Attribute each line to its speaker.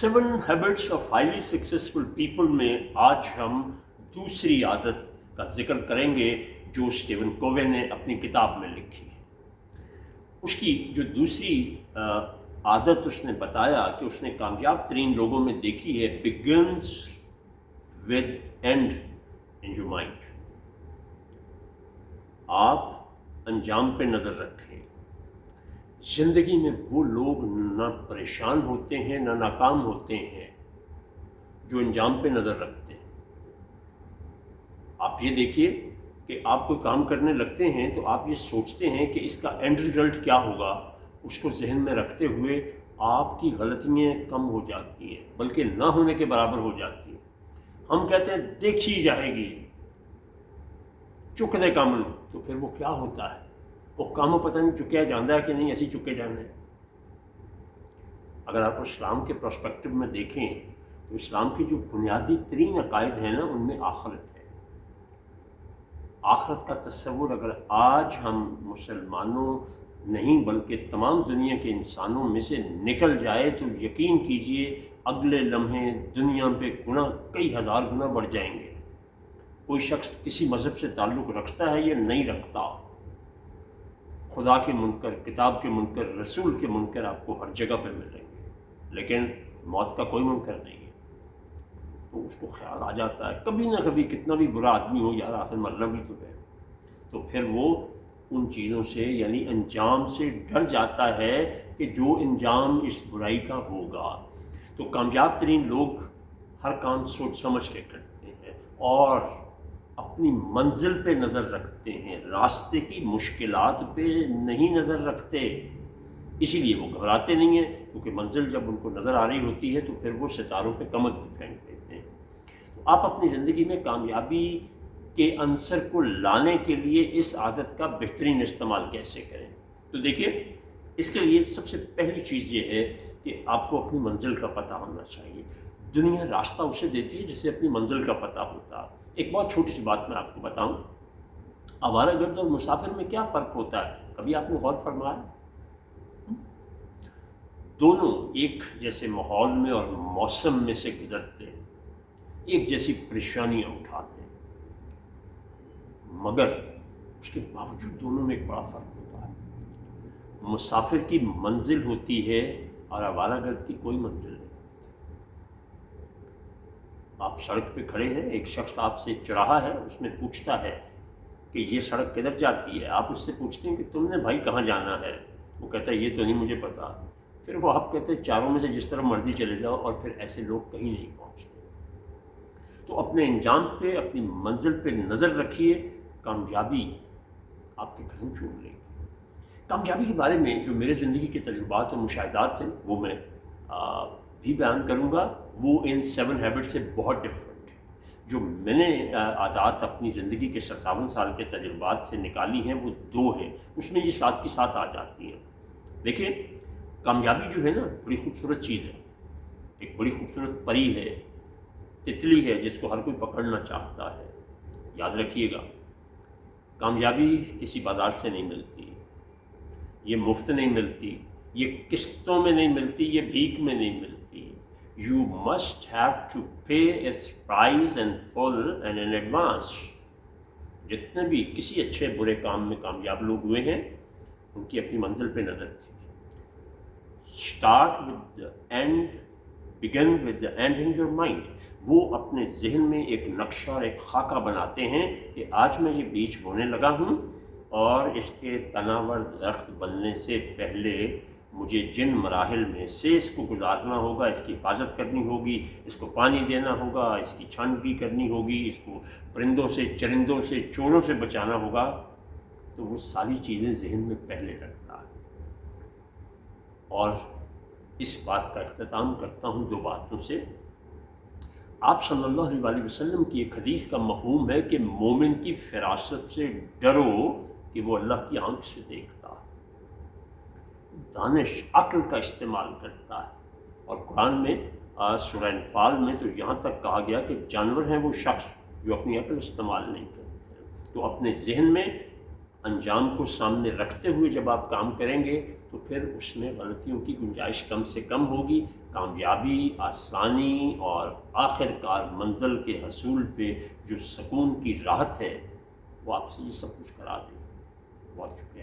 Speaker 1: 7 habits of highly successful people में आज हम दूसरी आदत का जिक्र करेंगे जो स्टीवन कोवे ने अपनी किताब में लिखी है। उसकी जो दूसरी आदत उसने बताया कि उसने कामयाब तरीन लोगों में देखी है, begins with and in your mind. आप अंजाम पे नज़र रखें। ज़िंदगी में वो लोग ना परेशान होते हैं ना नाकाम होते हैं जो अंजाम पे नज़र रखते हैं। आप ये देखिए कि आप कोई काम करने लगते हैं तो आप ये सोचते हैं कि इसका एंड रिज़ल्ट क्या होगा, उसको जहन में रखते हुए आपकी गलतियाँ कम हो जाती हैं, बल्कि ना होने के बराबर हो जाती हैं। हम कहते हैं देखी जाएगी, चुक दे काम, तो फिर वो क्या होता है, वो काम पता नहीं चुकया जाता है कि नहीं, ऐसी चुके जाने। अगर आप इस्लाम के पर्सपेक्टिव में देखें तो इस्लाम की जो बुनियादी तरीन अकायद है ना, उनमें आखिरत है। आखिरत का तस्वुर अगर आज हम मुसलमानों नहीं बल्कि तमाम दुनिया के इंसानों में से निकल जाए तो यकीन कीजिए अगले लम्हे दुनिया पे गुना कई हज़ार गुना बढ़ जाएंगे। कोई शख्स किसी मज़हब से ताल्लुक़ रखता है या नहीं रखता, खुदा के मुनकर, किताब के मुनकर, रसूल के मुनकर आपको हर जगह पे मिलेंगे, लेकिन मौत का कोई मुनकर नहीं है। तो उसको ख्याल आ जाता है कभी ना कभी, कितना भी बुरा आदमी हो यार, आखिर मरना भी तो है। तो फिर वो उन चीज़ों से यानी अंजाम से डर जाता है कि जो अंजाम इस बुराई का होगा। तो कामयाब तरीन लोग हर काम सोच समझ के करते हैं और अपनी मंजिल पे नज़र रखते हैं, रास्ते की मुश्किलात पे नहीं नज़र रखते। इसीलिए वो घबराते नहीं हैं, क्योंकि मंजिल जब उनको नज़र आ रही होती है तो फिर वो सितारों पे कमर भी फेंक देते हैं। तो आप अपनी ज़िंदगी में कामयाबी के अंसर को लाने के लिए इस आदत का बेहतरीन इस्तेमाल कैसे करें? तो देखिए, इसके लिए सबसे पहली चीज़ ये है कि आपको अपनी मंजिल का पता होना चाहिए। दुनिया रास्ता उसे देती है जिसे अपनी मंजिल का पता होता है। एक बहुत छोटी सी बात मैं आपको बताऊं, आवारागर्द और मुसाफिर में क्या फ़र्क होता है, कभी आपने गौर फरमाया? दोनों एक जैसे माहौल में और मौसम में से गुजरते हैं, एक जैसी परेशानियां उठाते हैं, मगर उसके बावजूद दोनों में एक बड़ा फ़र्क होता है। मुसाफिर की मंजिल होती है और आवारागर्द की कोई मंजिल नहीं। आप सड़क पे खड़े हैं, एक शख्स आपसे चौराहा है, उसमें पूछता है कि ये सड़क किधर जाती है। आप उससे पूछते हैं कि तुमने भाई कहाँ जाना है? वो कहता है ये तो नहीं मुझे पता। फिर वो आप कहते हैं चारों में से जिस तरफ मर्जी चले जाओ, और फिर ऐसे लोग कहीं नहीं पहुँचते। तो अपने अंजाम पे, अपनी मंजिल पे नज़र रखिए, कामयाबी आपके कदम चूम लेगी। कामयाबी के बारे में जो मेरे ज़िंदगी के तजुर्बात और मुशाहिदात हैं वो मैं भी बयान करूँगा। वो इन 7 हैबिट से बहुत डिफरेंट है। जो मैंने आदत अपनी ज़िंदगी के 57 साल के तजुर्बात से निकाली हैं वो 2 हैं, उसमें ये साथ की साथ आ जाती हैं। देखिए, कामयाबी जो है ना, बड़ी खूबसूरत चीज़ है, एक बड़ी खूबसूरत परी है, तितली है जिसको हर कोई पकड़ना चाहता है। याद रखिएगा, कामयाबी किसी बाज़ार से नहीं मिलती, ये मुफ्त नहीं मिलती, ये किस्तों में नहीं मिलती, ये भीख में नहीं मिलती। You must have to pay its price in full and in advance. जितने भी किसी अच्छे बुरे काम में कामयाब लोग हुए हैं, उनकी अपनी मंजिल पे नज़र थी। Start with the end, begin with the end in your mind. वो अपने जहन में एक नक्शा और एक खाका बनाते हैं कि आज मैं ये बीज बोने लगा हूँ और इसके तनावर दरख्त बनने से पहले मुझे जिन मराहिल में से इसको गुजारना होगा, इसकी हिफाजत करनी होगी, इसको पानी देना होगा, इसकी छानबी करनी होगी, इसको परिंदों से, चरिंदों से, चोरों से बचाना होगा, तो वो सारी चीज़ें जहन में पहले रखता है। और इस बात का इख्तिताम करता हूँ 2 बातों से। आप सल्लल्लाहु अलैहि वसल्लम की एक हदीस का मफ़हूम है कि मोमिन की फ़िरासत से डरो कि वो अल्लाह की आंख से देखता है, दानिश अक्ल का इस्तेमाल करता है। और कुरान में सूरह अनफाल में तो यहाँ तक कहा गया कि जानवर हैं वो शख्स जो अपनी अक्ल इस्तेमाल नहीं करते। तो अपने जहन में انجام کو سامنے رکھتے ہوئے جب آپ کام کریں گے تو پھر اس میں غلطیوں کی گنجائش کم سے کم ہوگی، کامیابی، آسانی اور آخر کار منزل کے حصول پہ جو سکون کی راحت ہے وہ آپ سے یہ سب کچھ کرا دے گی۔ بہت شکریہ۔